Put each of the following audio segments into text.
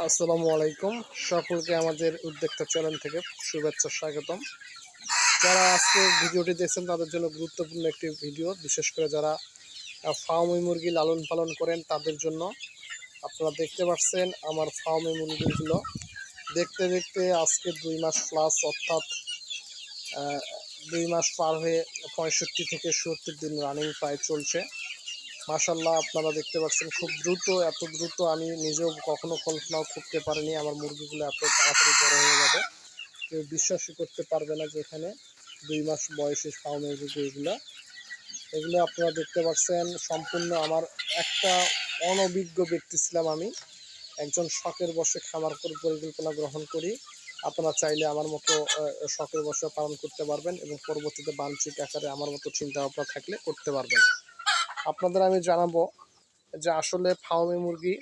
আসসালামু আলাইকুম। সকলকে আমাদের উদ্যোক্তা চ্যানেল থেকে শুভেচ্ছা স্বাগতম। যারা আজকে ভিডিওটি দেখছেন তাদের জন্য গুরুত্বপূর্ণ একটি ভিডিও, বিশেষ করে যারা ফার্মে মুরগি লালন পালন করেন তাদের জন্য। আপনারা দেখতে পাচ্ছেন আমার ফার্মে মুরগিগুলো দেখতে দেখতে আজকে 2 মাস প্লাস, অর্থাৎ 2 মাস পার হয়ে 65 থেকে 70 দিন রানিং প্রায় চলছে। মাশাআল্লাহ, আপনারা দেখতে পাচ্ছেন খুব দ্রুত, এত দ্রুত আমি নিজেও কখনো কল্পনাও করতে পারিনি আমার মুরগিগুলো এত তাড়াতাড়ি বড় হয়ে যাবে। কেউ বিশ্বাসই করতে পারবে না যে এখানে 2 মাস বয়সী ফার্মের মুরগি এগুলো আপনারা দেখতে পাচ্ছেন। সম্পূর্ণ আমার একটা অনভিজ্ঞ ব্যক্তি ছিলাম আমি, একজন শখের বশে খামার পরিকল্পনা গ্রহণ করি। আপনারা চাইলে আমার মতো শখের বশে পালন করতে পারবেন এবং পরবর্তীতে বাণিজ্যিক আকারে আমার মতো চিন্তা ভাবনা থাকলে করতে পারবেন। আপনাদের আমি জানাবো যে আসলে ফার্মে মুরগি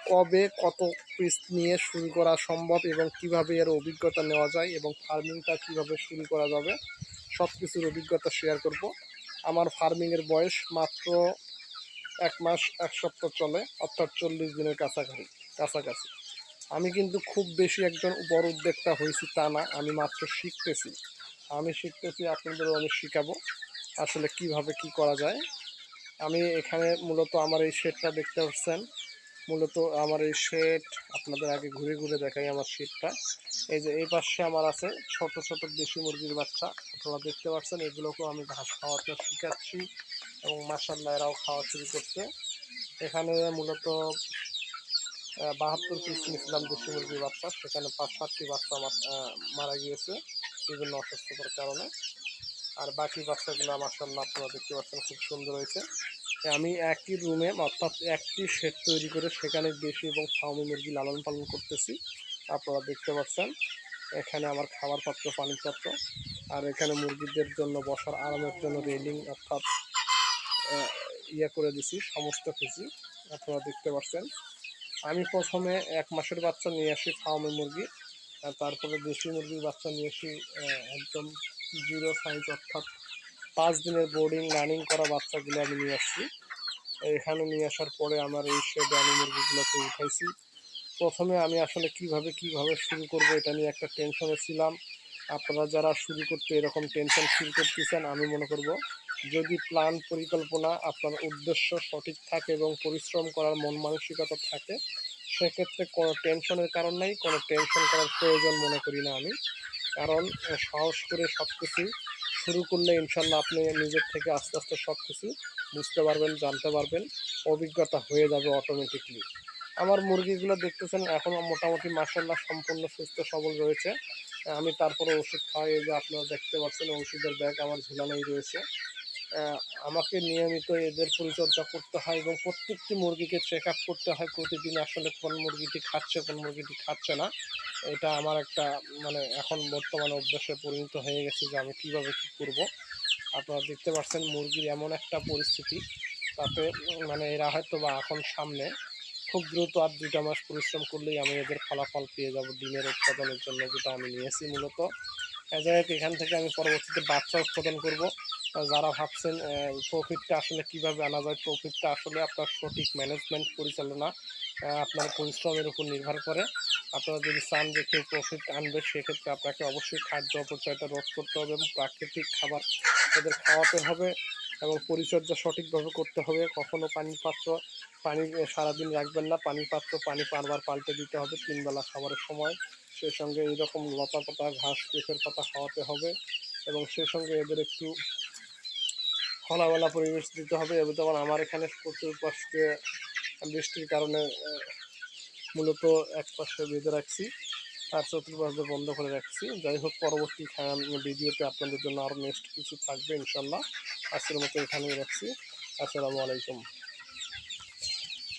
কবে কত পিস নিয়ে শুরু করা সম্ভব এবং কিভাবে এর অভিজ্ঞতা নেওয়া যায় এবং ফার্মিংটা কিভাবে শুরু করা যাবে, সব কিছুর অভিজ্ঞতা শেয়ার করব। আমার ফার্মিংয়ের বয়স মাত্র 1 মাস 1 সপ্তাহ চলে, অর্থাৎ 40 দিনের কাছাকাছি। আমি কিন্তু খুব বেশি একজন বড় উদ্যোক্তা হয়েছি তা না, আমি মাত্র শিখতেছি। আপনাদেরও আমি শিখাবো আসলে কিভাবে কি করা যায়। আমি এখানে মূলত আমার এই শেডটা দেখতে পাচ্ছেন, মূলত আমার এই শেড আপনাদের আগে ঘুরে ঘুরে দেখাই। আমার শেডটা এই যে এই পাশে আমার আছে ছোট ছোট দেশি মুরগির বাচ্চা, আপনারা দেখতে পাচ্ছেন। এগুলোকেও আমি ঘাস খাওয়াতে শিখাচ্ছি এবং মাশাআল্লাহ এরাও খাওয়া শুরু করছে। এখানে মূলত 72 পিস নিয়েছিলাম দেশি মুরগির বাচ্চা, সেখানে 5-7টি বাচ্চা আমার মারা গিয়েছে বিভিন্ন অসুস্থতার কারণে। আর বাকি বাচ্চাগুলো মাশাআল্লাহ আপনারা দেখতে পাচ্ছেন খুব সুন্দর হয়েছে। আমি একই রুমে, অর্থাৎ একটি শেড তৈরি করে সেখানে দেশি এবং ফার্মি মুরগি লালন পালন করতেছি। আপনারা দেখতে পাচ্ছেন এখানে আমার খাবার পাত্র, পানির পাত্র, আর এখানে মুরগিদের জন্য বসার আরামের জন্য রেলিং, অর্থাৎ করে দিছি সমস্ত কিছু। আপনারা দেখতে পাচ্ছেন আমি প্রথমে 1 মাসের বাচ্চা নিয়ে আসি ফার্মি মুরগি, আর তারপরে দেশি মুরগির বাচ্চা নিয়ে আসি একদম 0 সাইজ, অর্থাৎ 5 দিনের বোর্ডিং রানিং করা বাচ্চাগুলো আমি নিয়ে আসছি। এখানে নিয়ে আসার পরে আমার এই শেডে আমি মুরগিগুলোকে উঠাইছি। প্রথমে আমি আসলে কিভাবে শুরু করব এটা নিয়ে একটা টেনশনে ছিলাম। আপনারা যারা শুরু করতে এরকম টেনশন ফিল করতেছেন, আমি মনে করব যদি প্ল্যান পরিকল্পনা আপনার উদ্দেশ্য সঠিক থাকে এবং পরিশ্রম করার মন মানসিকতা থাকে, সেক্ষেত্রে কোনো টেনশনের কারণ নাই, কোনো টেনশন করার প্রয়োজন মনে করি না আমি। কারণ সাহস করে সব কিছু শুরু করলে ইনশাল্লাহ আপনি নিজের থেকে আস্তে আস্তে সব কিছু বুঝতে পারবেন, জানতে পারবেন, অভিজ্ঞতা হয়ে যাবে অটোমেটিকলি। আমার মুরগিগুলো দেখতেছেন এখনও মোটামুটি মাশাআল্লাহ সম্পূর্ণ সুস্থ সবল রয়েছে। আমি তারপরে ওষুধ খাওয়াই, যে আপনারা দেখতে পাচ্ছেন ওষুধের ব্যাগ আমার ঝুলানোই রয়েছে। আমাকে নিয়মিত এদের পরিচর্যা করতে হয় এবং প্রত্যেকটি মুরগিকে চেক আপ করতে হয় প্রতিদিন, আসলে কোন মুরগিটি খাচ্ছে কোন মুরগিটি খাচ্ছে না। এটা আমার একটা মানে এখন বর্তমানে অভ্যাসে পরিণত হয়ে গেছে যে আমি কীভাবে কী করব। আপনারা দেখতে পাচ্ছেন মুরগির এমন একটা পরিস্থিতি, তাতে মানে এরা হয়তো বা এখন সামনে খুব দ্রুত আর 2টা মাস পরিশ্রম করলেই আমি এদের ফলাফল পেয়ে যাব ডিমের উৎপাদনের জন্য, যেটা আমি নিয়েছি মূলত। যাই হোক, এখান থেকে আমি পরবর্তীতে বাচ্চা উৎপাদন করব। যারা ভাবছেন প্রফিটটা আসলে কীভাবে আনা যায়, প্রফিটটা আসলে আপনার সঠিক ম্যানেজমেন্ট পরিচালনা, আপনার পরিশ্রমের উপর নির্ভর করে। আপনারা যদি চান যে কেউ প্রফিট আনবে, সেক্ষেত্রে আপনাকে অবশ্যই খাদ্য অপচয়টা রোধ করতে হবে এবং প্রাকৃতিক খাবার এদের খাওয়াতে হবে এবং পরিচর্যা সঠিকভাবে করতে হবে। কখনও পানি সারাদিন রাখবেন না, পানির পাত্র পানি বারবার পাল্টে দিতে হবে 3 বেলা খাবারের সময়। সেই সঙ্গে এইরকম লতা পাতা, ঘাস, পেঁপের পাতা খাওয়াতে হবে এবং সেই সঙ্গে এদের একটু খোলামেলা পরিবেশ দিতে হবে। যেমন আমার এখানে প্রচুর পাশে বৃষ্টির কারণে মূলত এক পাশে বেঁধে রাখছি আর চতুর্পাশে বন্ধ করে রাখছি। যাই হোক, পরবর্তী ভিডিওতে আপনাদের জন্য আরও নেক্সট কিছু থাকবে ইনশাল্লাহ। আজকের মতো এখানেই রাখছি। আসসালামু আলাইকুম।